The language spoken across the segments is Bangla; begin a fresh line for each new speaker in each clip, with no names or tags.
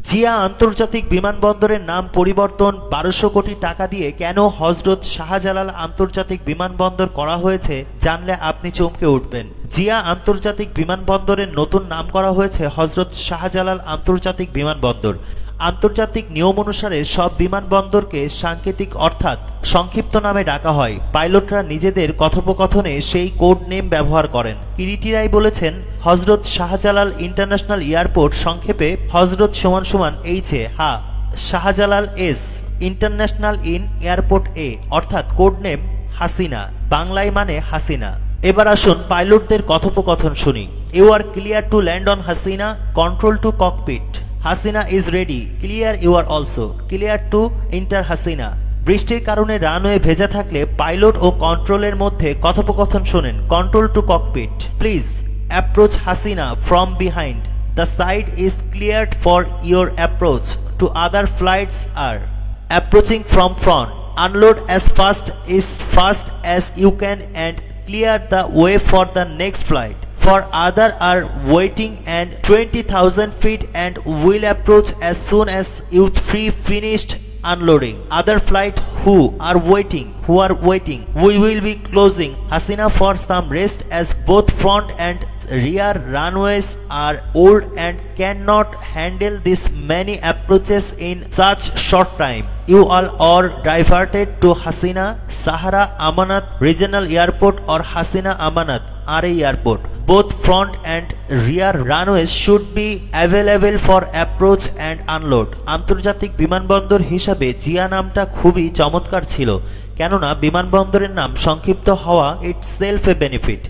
জিয়া আন্তর্জাতিক বিমানবন্দরের নাম পরিবর্তন ১২০০ কোটি টাকা দিয়ে কেন হযরত শাহজালাল আন্তর্জাতিক বিমানবন্দর করা হয়েছে জানলে আপনি চমকে উঠবেন। জিয়া আন্তর্জাতিক বিমানবন্দরের নতুন নাম করা হয়েছে হযরত শাহজালাল আন্তর্জাতিক বিমানবন্দর। আন্তর্জাতিক নিয়ম অনুসারে সব বিমানবন্দরকে সাংকেতিক অর্থাৎ সংক্ষিপ্ত নামে ডাকা হয়। পাইলটরা নিজেদের কথোপকথনে সেই কোড নেম ব্যবহার করেন। কিরিটিরাই বলেছেন হযরত শাহজালাল ইন্টারন্যাশনাল এয়ারপোর্ট, সংক্ষেপে Hazrat H A, Shahjalal S, international in airport A, অর্থাৎ কোড নেম হাসিনা, বাংলায় মানে হাসিনা। এবার আসুন পাইলটদের কথোপকথন শুনি। You are clear to land on Hasina, control to cockpit. Hasina is ready, clear you are also, clear to enter Hasina. বৃষ্টির কারণে রানওয়ে ভেজা থাকলে পাইলট ও কন্ট্রোলের মধ্যে কথোপকথন শোনেন। Control to cockpit, please approach Hasina from behind, the side is cleared for your approach, to other flights are approaching from front, unload as fast as you can and clear the way for the next flight, for other are waiting and 20,000 feet and will approach as soon as you three finished unloading. Other flight who are waiting, we will be closing Hasina for some rest as both front and rear runways are old and cannot handle this many approaches in such short time. You all are diverted to Hasina Sahara Amanat Regional Airport or Hasina Amanat RA Airport. Both front and rear runways should be available for approach and unload. আন্তর্জাতিক বিমানবন্দর হিসাবে জিয়া নামটা খুবই চমৎকার ছিল, কেননা বিমানবন্দরের নাম সংক্ষিপ্ত হওয়া ইটসেলফ এ বেনিফিট।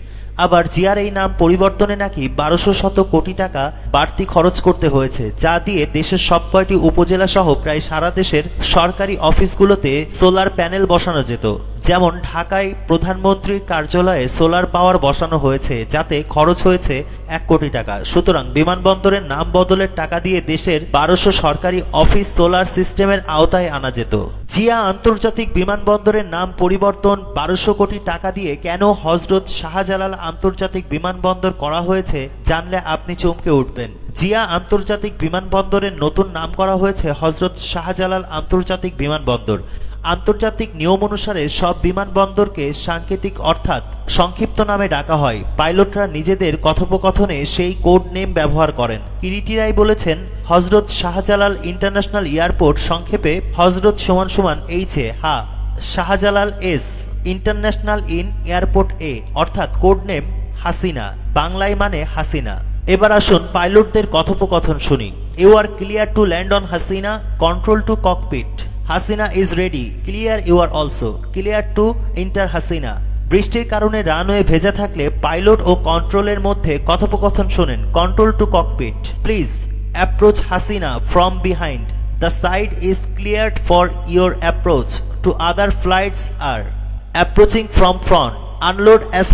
আবার জিয়ার এই নাম পরিবর্তনে নাকি ১২০০ কোটি টাকা বাড়তি খরচ করতে হয়েছে, যা দিয়ে দেশের সবকয়টি উপজেলা সহ প্রায় সারা দেশের সরকারি অফিসগুলোতে সোলার প্যানেল বসানো যেত। যেমন ঢাকায় প্রধানমন্ত্রীর কার্যালয়ে সোলার পাওয়ার বসানো হয়েছে, যাতে খরচ হয়েছে ১ কোটি টাকা। সুতরাং বিমানবন্দরের নাম বদলের টাকা দিয়ে দেশের ১২০০ সরকারি অফিস সোলার সিস্টেমের আওতায় আনা যেত। জিয়া আন্তর্জাতিক বিমানবন্দরের নাম পরিবর্তন ১২০০ কোটি টাকা দিয়ে কেন হযরত শাহজালাল আন্তর্জাতিক বিমানবন্দর করা হয়েছে জানলে আপনি চমকে উঠবেন। জিয়া আন্তর্জাতিক বিমানবন্দরের নতুন নাম করা হয়েছে হযরত শাহজালাল আন্তর্জাতিক বিমানবন্দর। আন্তর্জাতিক নিয়ম অনুসারে সব বিমানবন্দরকে সাংকেতিক অর্থাৎ সংক্ষিপ্ত নামে ডাকা হয়। পাইলটরা নিজেদের কথোপকথনে সেই কোড নেম ব্যবহার করেন। কিরিটিরাই বলেছেন হযরত শাহজালাল ইন্টারন্যাশনাল এয়ারপোর্ট, সংক্ষেপে Hazrat H A, Shahjalal S, international in airport A, অর্থাৎ কোড নেম হাসিনা, বাংলায় মানে হাসিনা। এবার আসুন পাইলটদের কথোপকথন শুনি। You are clear to land on Hasina, control to cockpit. Hasina is ready, clear you are also, clear to enter Hasina. বৃষ্টির কারণে রানওয়ে ভেজা থাকলে পাইলট ও কন্ট্রোলের মধ্যে কথোপকথন শোনেন। Control to cockpit, please approach Hasina from behind, the side is cleared for your approach, to other flights are approaching from front, unload as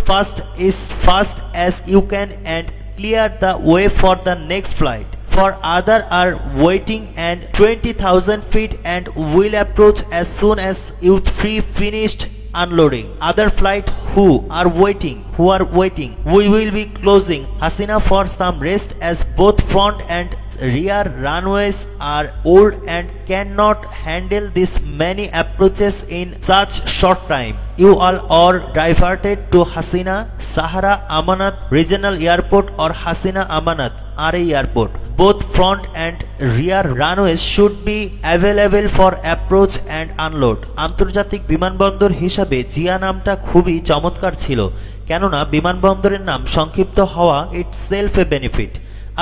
fast as you can and clear the way for the next flight, for other are waiting and 20,000 feet and will approach as soon as you three finished unloading. Other flight who are waiting, we will be closing Hasina for some rest as both front and rear runways are old and cannot handle this many approaches in such short time. You all are diverted to Hasina Sahara Amanat Regional Airport or Hasina Amanat RA Airport. Both front and rear runways should be available for approach and unload. আন্তর্জাতিক বিমানবন্দর হিসাবে জিয়া নামটা খুবই চমৎকার ছিল, কেননা বিমানবন্দরের নাম সংক্ষিপ্ত হওয়া ইটসেলফ এ বেনিফিট।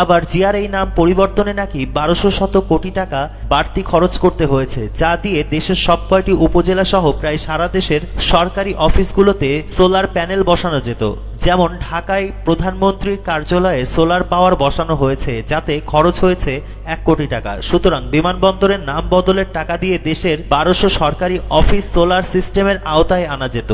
আবার জিয়ার এই নাম পরিবর্তনে নাকি ১২০০ কোটি টাকা বাড়তি খরচ করতে হয়েছে, যা দিয়ে দেশের সবকয়টি উপজেলা সহ প্রায় সারা দেশের সরকারি অফিসগুলোতে সোলার প্যানেল বসানো যেত। যেমন ঢাকায় প্রধানমন্ত্রীর কার্যালয়ে সোলার পাওয়ার বসানো হয়েছে, যাতে খরচ হয়েছে ১ কোটি টাকা। সুতরাং বিমানবন্দরের নাম বদলের টাকা দিয়ে দেশের ১২০০ সরকারি অফিস সোলার সিস্টেমের আওতায় আনা যেত।